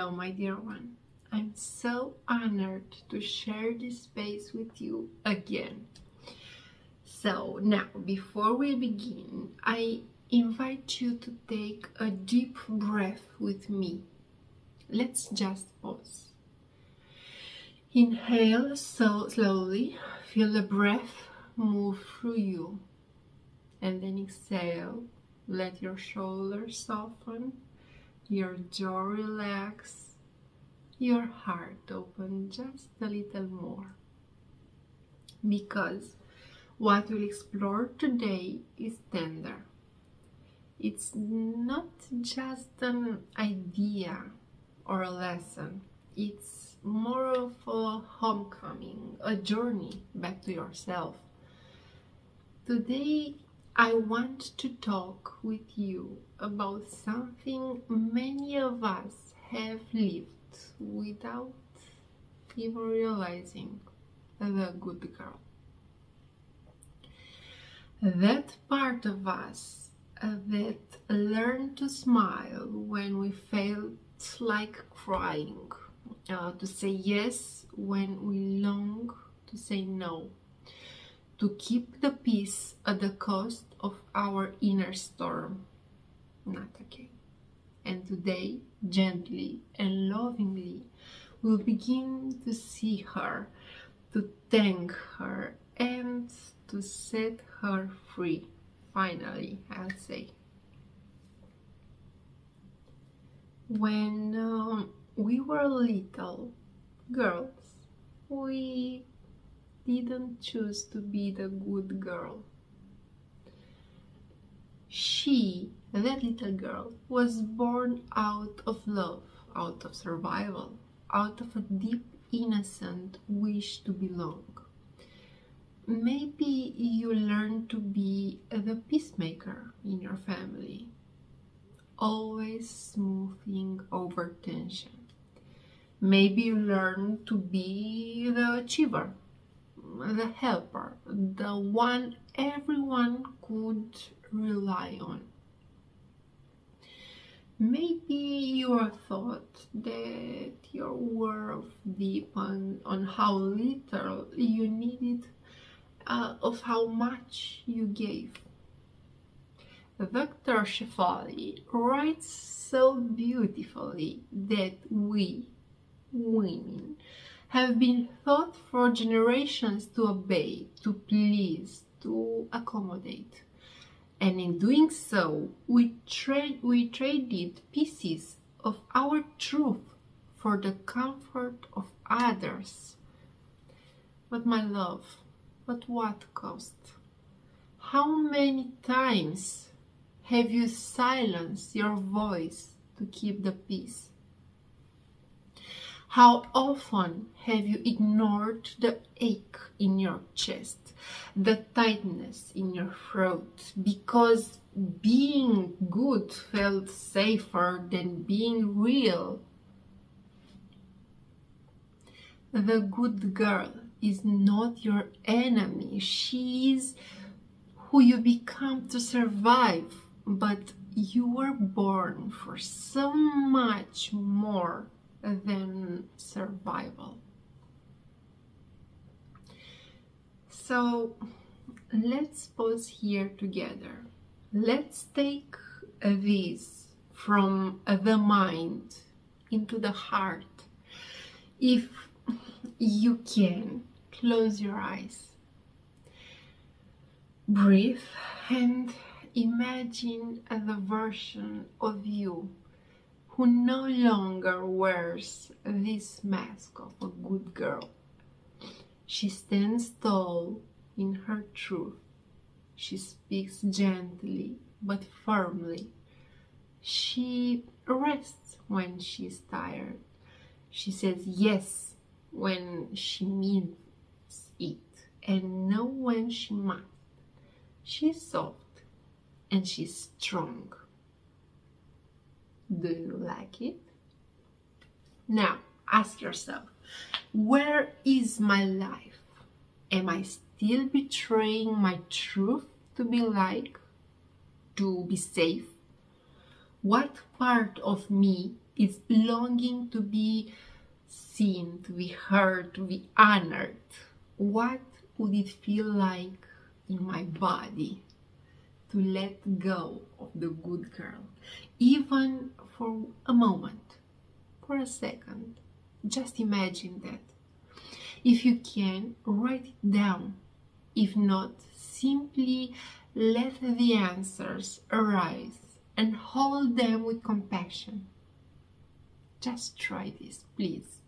Hello, my dear one. I'm so honored to share this space with you again. So now, before we begin, I invite you to take a deep breath with me. Let's just pause. Inhale so slowly, feel the breath move through you, and then exhale. Let your shoulders soften, your jaw relax, your heart open just a little more. Because what we'll explore today is tender. It's not just an idea or a lesson. It's more of a homecoming, a journey back to yourself. Today, I want to talk with you about something many of us have lived without even realizing: the good girl. That part of us that learned to smile when we felt like crying, to say yes when we long to say no, to keep the peace at the cost of our inner storm. Not okay. And today, gently and lovingly, we'll begin to see her, to thank her, and to set her free. Finally, I'll say. When we were little girls, we didn't choose to be the good girl. That little girl, was born out of love, out of survival, out of a deep, innocent wish to belong. Maybe you learned to be the peacemaker in your family, always smoothing over tension. Maybe you learned to be the achiever, the helper, the one everyone could rely on. Maybe you were taught that your worth depended on how little you needed, of how much you gave. Dr. Shefali writes so beautifully that we, women, have been taught for generations to obey, to please, to accommodate. And in doing so, we traded pieces of our truth for the comfort of others. But my love, at what cost? How many times have you silenced your voice to keep the peace? How often have you ignored the ache in your chest, the tightness in your throat, because being good felt safer than being real? The good girl is not your enemy. She is who you become to survive, but you were born for so much more than survival. So let's pause here together. Let's take this from the mind into the heart. If you can, close your eyes. Breathe and imagine the version of you who no longer wears this mask of a good girl. She stands tall in her truth. She speaks gently but firmly. She rests when she's tired. She says yes when she means it, and no when she must. She's soft and she's strong. Do you like it? Now, ask yourself, where is my life? Am I still betraying my truth to be like, to be safe? What part of me It's longing to be seen, to be heard, to be honored. What would it feel like in my body to let go of the good girl, even for a moment, for a second? Just imagine that. If you can, write it down. If not, simply let the answers arise and hold them with compassion. Just try this, please.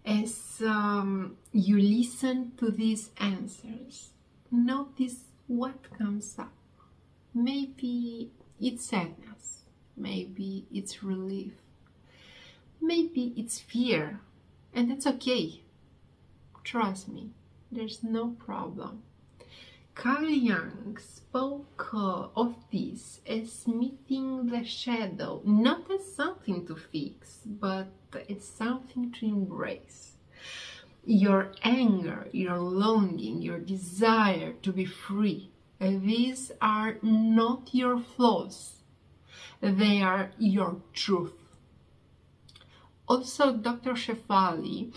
As you listen to these answers, notice what comes up. Maybe it's sadness, maybe it's relief, maybe it's fear, and that's okay. Trust me, there's no problem. Carl Jung spoke of this as meeting the shadow, not as something to fix, but as something to embrace. Your anger, your longing, your desire to be free, these are not your flaws, they are your truth. Also, Dr. Shefali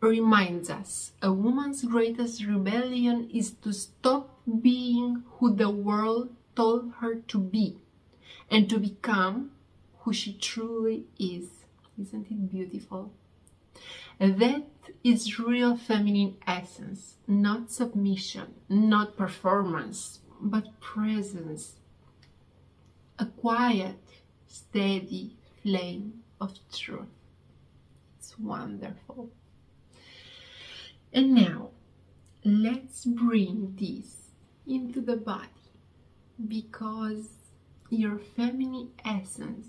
reminds us a woman's greatest rebellion is to stop being who the world told her to be and to become who she truly is. Isn't it beautiful? That is real feminine essence, not submission, not performance, but presence. A quiet, steady flame of truth. It's wonderful. And now, let's bring this into the body, because your feminine essence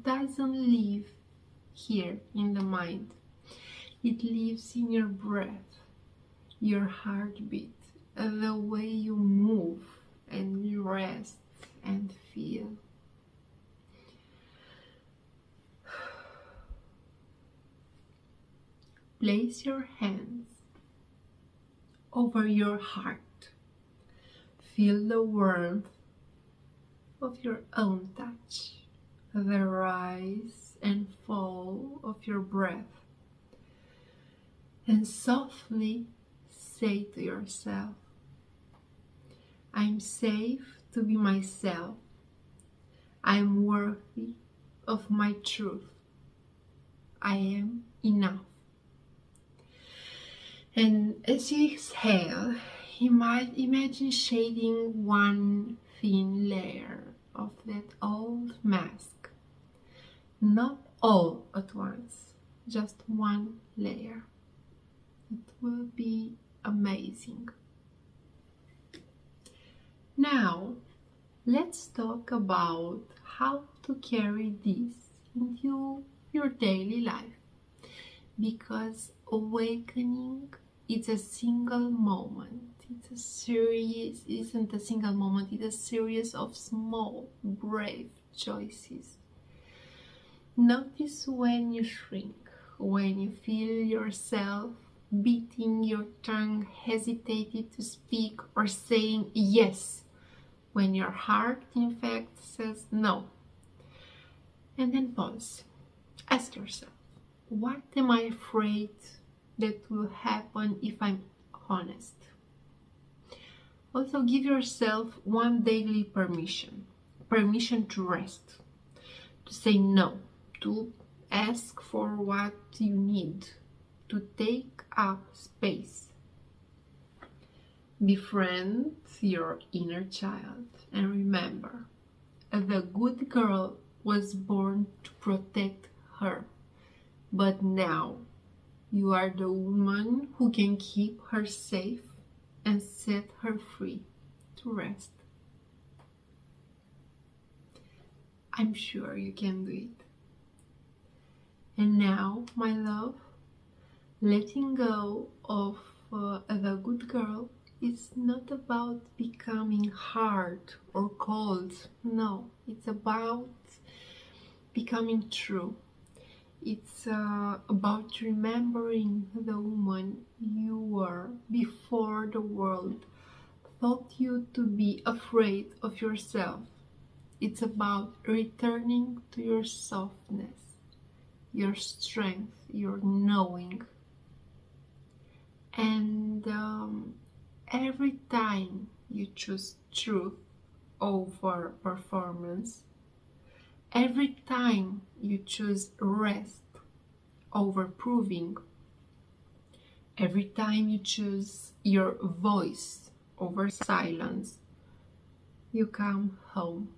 doesn't live here in the mind. It lives in your breath, your heartbeat, the way you move and rest and feel. Place your hands over your heart. Feel the warmth of your own touch, the rise and fall of your breath, and softly say to yourself, I'm safe to be myself. I'm worthy of my truth. I am enough. And as you exhale, you might imagine shading one thin layer of that old mask. Not all at once, just one layer. It will be amazing. Now, let's talk about how to carry this into your daily life. Because awakening is a single moment. Isn't a single moment, it's a series of small, brave choices. Notice when you shrink, when you feel yourself beating your tongue, hesitated to speak or saying yes, when your heart in fact says no. And then pause. Ask yourself, what am I afraid that will happen if I'm honest? Also, give yourself one daily permission to rest, to say no, to ask for what you need, to take up space. Befriend your inner child and remember, the good girl was born to protect her, but now you are the woman who can keep her safe and set her free to rest. I'm sure you can do it. And now, my love, letting go of the good girl is not about becoming hard or cold. No, it's about becoming true. It's about remembering the woman you were before the world thought you to be afraid of yourself. It's about returning to your softness, your strength, your knowing. And every time you choose truth over performance, every time you choose rest over proving, every time you choose your voice over silence, you come home.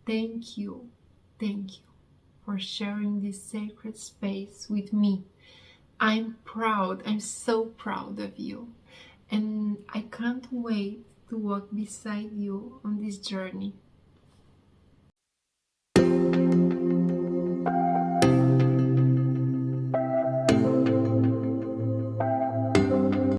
Thank you for sharing this sacred space with me. I'm so proud of you, and I can't wait to walk beside you on this journey.